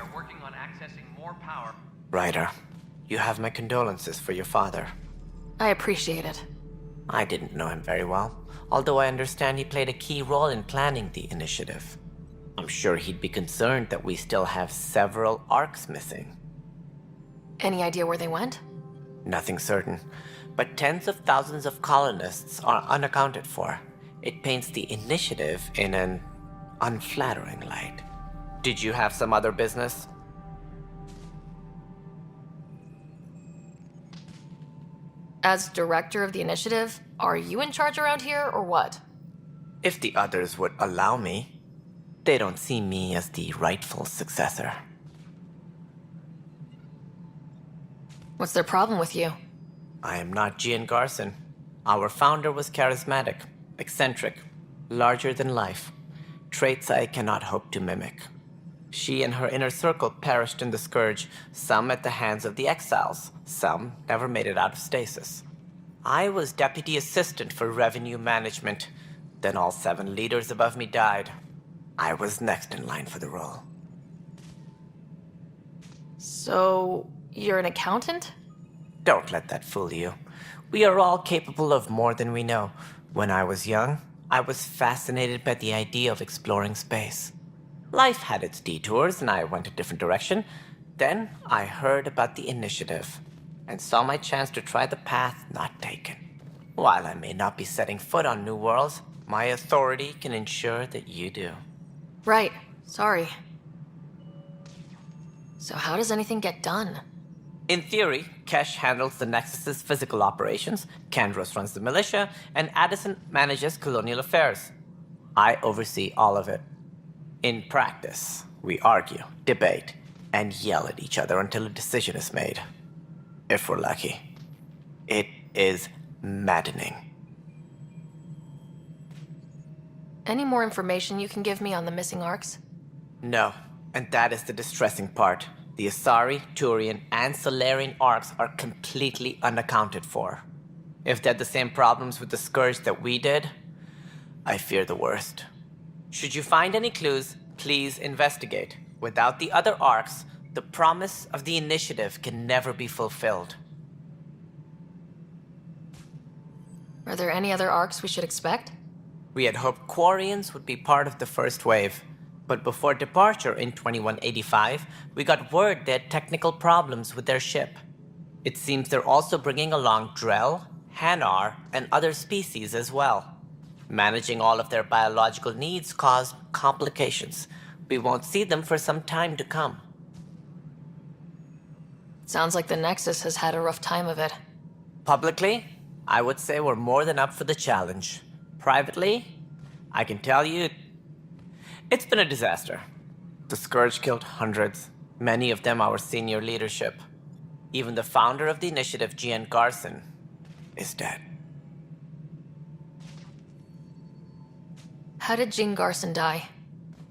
are working on accessing more power. Ryder, you have my condolences for your father. I appreciate it. I didn't know him very well, although I understand he played a key role in planning the initiative. I'm sure he'd be concerned that we still have several arcs missing. Any idea where they went? Nothing certain, but tens of thousands of colonists are unaccounted for. It paints the initiative in an unflattering light. Did you have some other business? As director of the initiative, are you in charge around here, or what? If the others would allow me. They don't see me as the rightful successor. What's their problem with you? I am not Gian Garson. Our founder was charismatic, eccentric, larger than life. Traits I cannot hope to mimic. She and her inner circle perished in the Scourge, some at the hands of the Exiles, some never made it out of stasis. I was deputy assistant for revenue management. Then all 7 leaders above me died. I was next in line for the role. So, you're an accountant? Don't let that fool you. We are all capable of more than we know. When I was young, I was fascinated by the idea of exploring space. Life had its detours, and I went a different direction. Then I heard about the initiative, and saw my chance to try the path not taken. While I may not be setting foot on new worlds, my authority can ensure that you do. Right. Sorry. So how does anything get done? In theory, Kesh handles the Nexus's physical operations, Kandros runs the militia, and Addison manages colonial affairs. I oversee all of it. In practice, we argue, debate, and yell at each other until a decision is made. If we're lucky. It is maddening. Any more information you can give me on the missing arcs? No, and that is the distressing part. The Asari, Turian, and Solarian arcs are completely unaccounted for. If they had the same problems with the Scourge that we did, I fear the worst. Should you find any clues, please investigate. Without the other arcs, the promise of the initiative can never be fulfilled. Are there any other arcs we should expect? We had hoped Quarians would be part of the first wave, but before departure in 2185, we got word they had technical problems with their ship. It seems they're also bringing along Drell, Hanar, and other species as well. Managing all of their biological needs caused complications. We won't see them for some time to come. Sounds like the Nexus has had a rough time of it. Publicly, I would say we're more than up for the challenge. Privately, I can tell you, it's been a disaster. The Scourge killed hundreds, many of them our senior leadership. Even the founder of the initiative, Gian Garson, is dead. How did Jean Garson die?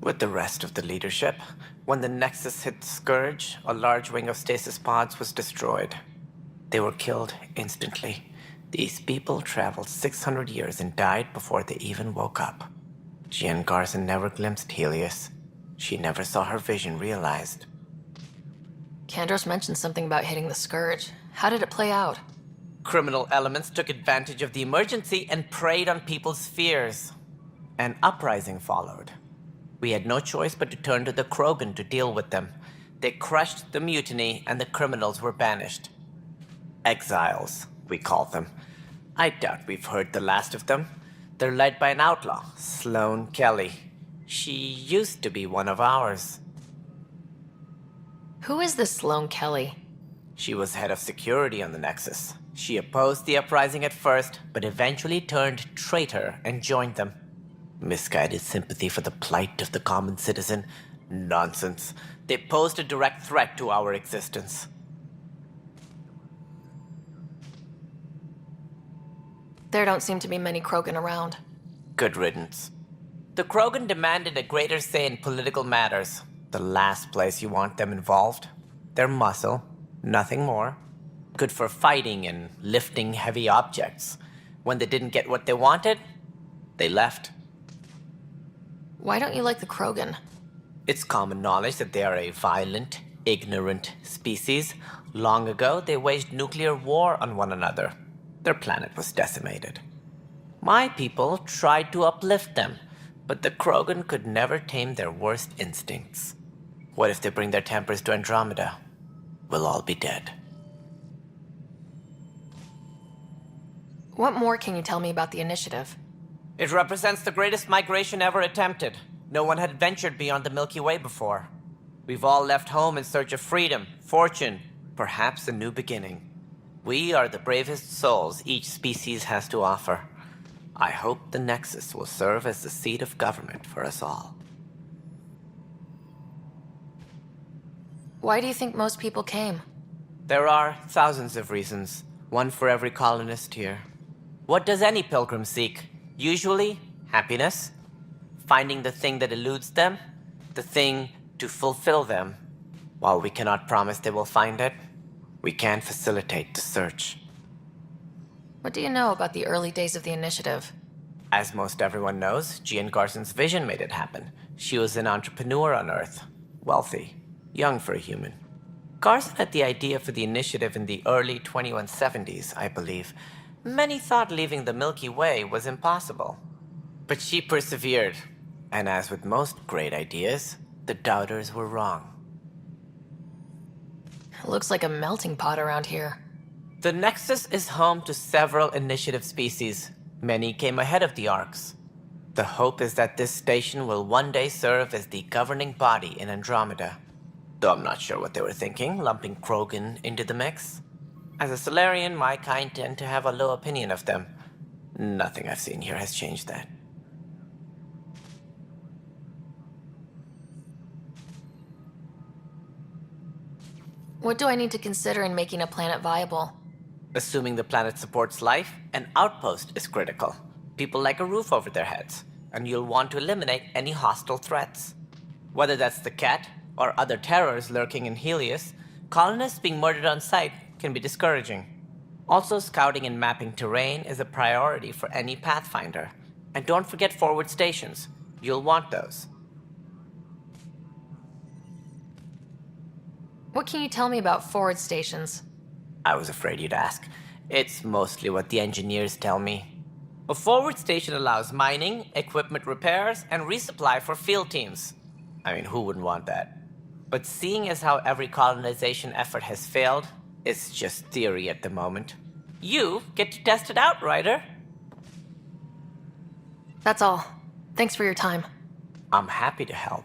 With the rest of the leadership, when the Nexus hit the Scourge, a large wing of stasis pods was destroyed. They were killed instantly. These people traveled 600 years and died before they even woke up. Gian Garson never glimpsed Helios. She never saw her vision realized. Kandros mentioned something about hitting the Scourge. How did it play out? Criminal elements took advantage of the emergency and preyed on people's fears. An uprising followed. We had no choice but to turn to the Krogan to deal with them. They crushed the mutiny and the criminals were banished. Exiles, we call them. I doubt we've heard the last of them. They're led by an outlaw, Sloane Kelly. She used to be one of ours. Who is this Sloane Kelly? She was head of security on the Nexus. She opposed the uprising at first, but eventually turned traitor and joined them. Misguided sympathy for the plight of the common citizen? Nonsense. They posed a direct threat to our existence. There don't seem to be many Krogan around. Good riddance. The Krogan demanded a greater say in political matters. The last place you want them involved. Their muscle, nothing more. Good for fighting and lifting heavy objects. When they didn't get what they wanted, they left. Why don't you like the Krogan? It's common knowledge that they are a violent, ignorant species. Long ago, they waged nuclear war on one another. Their planet was decimated. My people tried to uplift them, but the Krogan could never tame their worst instincts. What if they bring their tempers to Andromeda? We'll all be dead. What more can you tell me about the initiative? It represents the greatest migration ever attempted. No one had ventured beyond the Milky Way before. We've all left home in search of freedom, fortune, perhaps a new beginning. We are the bravest souls each species has to offer. I hope the Nexus will serve as the seat of government for us all. Why do you think most people came? There are thousands of reasons, one for every colonist here. What does any pilgrim seek? Usually, happiness. Finding the thing that eludes them, the thing to fulfill them. While we cannot promise they will find it, we can facilitate the search. What do you know about the early days of the initiative? As most everyone knows, Jean Garson's vision made it happen. She was an entrepreneur on Earth. Wealthy. Young for a human. Garson had the idea for the initiative in the early 2170s, I believe. Many thought leaving the Milky Way was impossible. But she persevered. And as with most great ideas, the doubters were wrong. It looks like a melting pot around here. The Nexus is home to several initiative species. Many came ahead of the Arks. The hope is that this station will one day serve as the governing body in Andromeda. Though I'm not sure what they were thinking, lumping Krogan into the mix. As a Solarian, my kind tend to have a low opinion of them. Nothing I've seen here has changed that. What do I need to consider in making a planet viable? Assuming the planet supports life, an outpost is critical. People like a roof over their heads, and you'll want to eliminate any hostile threats. Whether that's the Cat, or other terrors lurking in Helios, colonists being murdered on sight can be discouraging. Also, scouting and mapping terrain is a priority for any Pathfinder. And don't forget forward stations. You'll want those. What can you tell me about forward stations? I was afraid you'd ask. It's mostly what the engineers tell me. A forward station allows mining, equipment repairs, and resupply for field teams. I mean, who wouldn't want that? But seeing as how every colonization effort has failed, it's just theory at the moment. You get to test it out, Ryder. That's all. Thanks for your time. I'm happy to help.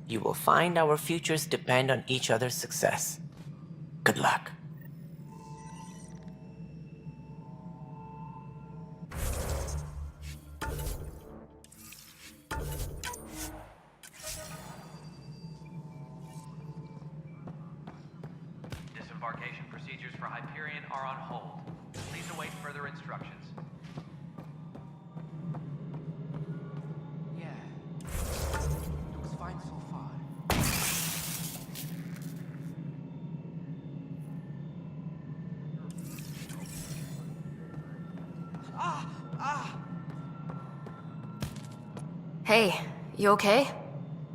You will find our futures depend on each other's success. Good luck. Disembarkation procedures for Hyperion are on hold. Please await further instructions. Yeah. Looks fine so far. Hey, you okay?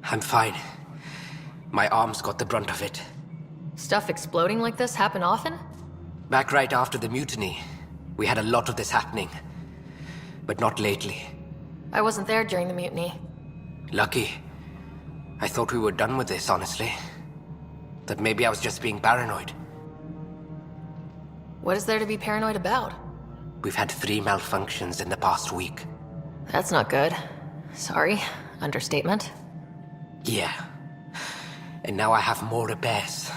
I'm fine. My arms got the brunt of it. Stuff exploding like this happen often? Back right after the mutiny, we had a lot of this happening. But not lately. I wasn't there during the mutiny. Lucky. I thought we were done with this, honestly. That maybe I was just being paranoid. What is there to be paranoid about? We've had 3 malfunctions in the past week. That's not good. Sorry, understatement. Yeah. And now I have more repairs.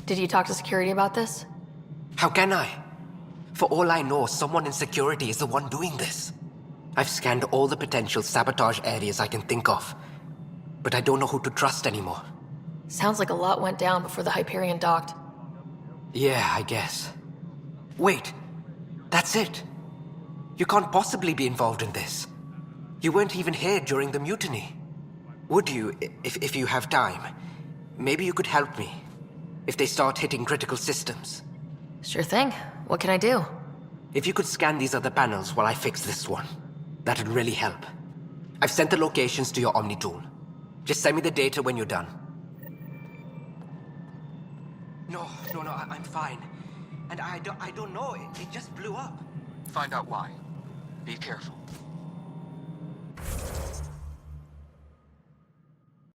Did you talk to security about this? How can I? For all I know, someone in security is the one doing this. I've scanned all the potential sabotage areas I can think of. But I don't know who to trust anymore. Sounds like a lot went down before the Hyperion docked. Yeah, I guess. Wait. That's it. You can't possibly be involved in this. You weren't even here during the mutiny. Would you, if you have time? Maybe you could help me. If they start hitting critical systems. Sure thing. What can I do? If you could scan these other panels while I fix this one, that'd really help. I've sent the locations to your Omni tool. Just send me the data when you're done. No, I'm fine. And I don't know, it just blew up. Find out why. Be careful.